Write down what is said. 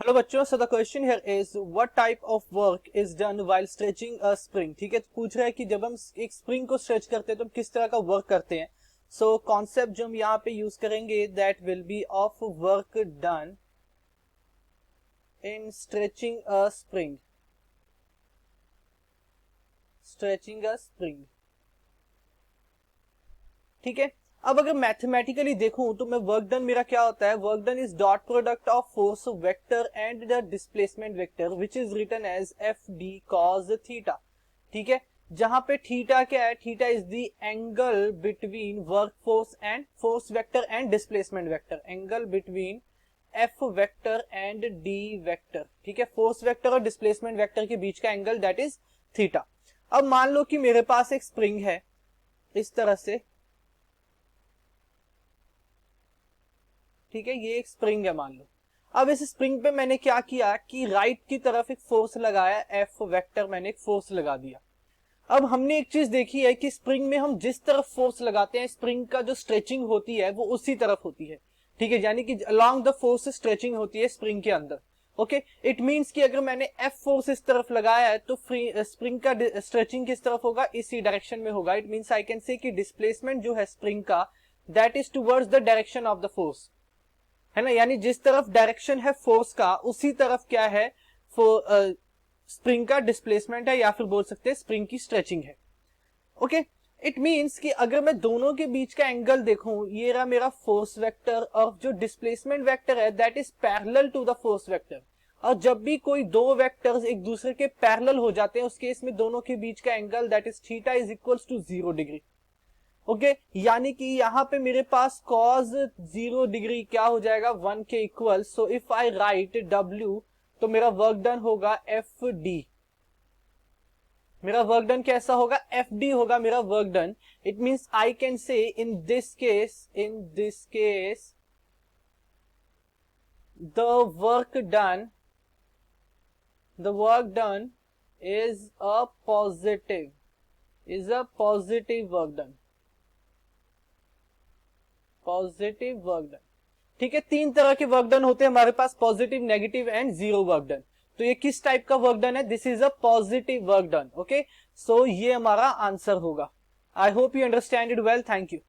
Hello बच्चों, so the question here is what type of work is done while stretching a spring. ठीक है, तो पूछ रहा है कि जब हम एक स्प्रिंग को स्ट्रेच करते हैं तो हम किस तरह का वर्क करते हैं। सो कॉन्सेप्ट जो हम यहाँ पे यूज करेंगे that will be of work done in stretching a spring. Stretching a spring, ठीक है। अब अगर मैथमेटिकली देखूं तो मैं वर्क डन मेरा क्या होता है, work done is dot product of force vector and the displacement vector which is written as F D cos theta. ठीक है, जहां पे थीटा क्या है, theta is the angle between work force and force vector and displacement vector, angle between F vector and D vector. ठीक है, force vector और displacement vector के बीच का एंगल दैट इज थीटा। अब मान लो कि मेरे पास एक स्प्रिंग है इस तरह से, ठीक है, ये एक स्प्रिंग है मान लो। अब इस स्प्रिंग पे मैंने क्या किया कि राइट की तरफ एक फोर्स लगाया, एफ वेक्टर मैंने एक फोर्स लगा दिया। अब हमने एक चीज देखी है कि स्प्रिंग में हम जिस तरफ फोर्स लगाते हैं स्प्रिंग का जो स्ट्रेचिंग होती है वो उसी तरफ होती है। ठीक है, यानी कि अलोंग द फोर्स स्ट्रेचिंग होती है स्प्रिंग के अंदर। ओके, इट मींस कि अगर मैंने एफ फोर्स इस तरफ लगाया है तो स्प्रिंग का स्ट्रेचिंग किस तरफ होगा, इसी डायरेक्शन में होगा। It means I can say कि डिस्प्लेसमेंट जो है स्प्रिंग का that is towards the direction of the force, है ना। यानी जिस तरफ डायरेक्शन है फोर्स का उसी तरफ क्या है, स्प्रिंग का डिस्प्लेसमेंट है, या फिर बोल सकते हैं स्प्रिंग की स्ट्रेचिंग है। ओके, इट मींस कि अगर मैं दोनों के बीच का एंगल देखूं, ये रहा मेरा फोर्स वेक्टर और जो डिस्प्लेसमेंट वेक्टर है that is parallel to the force vector. और जब भी कोई दो वेक्टर्स एक दूसरे के पैरेलल हो जाते हैं उस केस में दोनों के बीच का angle that is theta is equals to 0 degree. Okay, यानी कि यहां पे मेरे पास cos 0 डिग्री क्या हो जाएगा, 1 के equal. So if I right W तो मेरा वर्क डन होगा एफ डी। मेरा वर्क डन कैसा होगा, एफ डी होगा मेरा work done. It means I can say in this case the work done is a positive work done, positive work done. ठीक है, तीन तरह के वर्क डन होते हैं हमारे पास, positive, negative and zero work done. तो ये किस टाइप का वर्क डन है, this is a positive work done. Okay, so ये हमारा आंसर होगा। I hope you understand it well, thank you.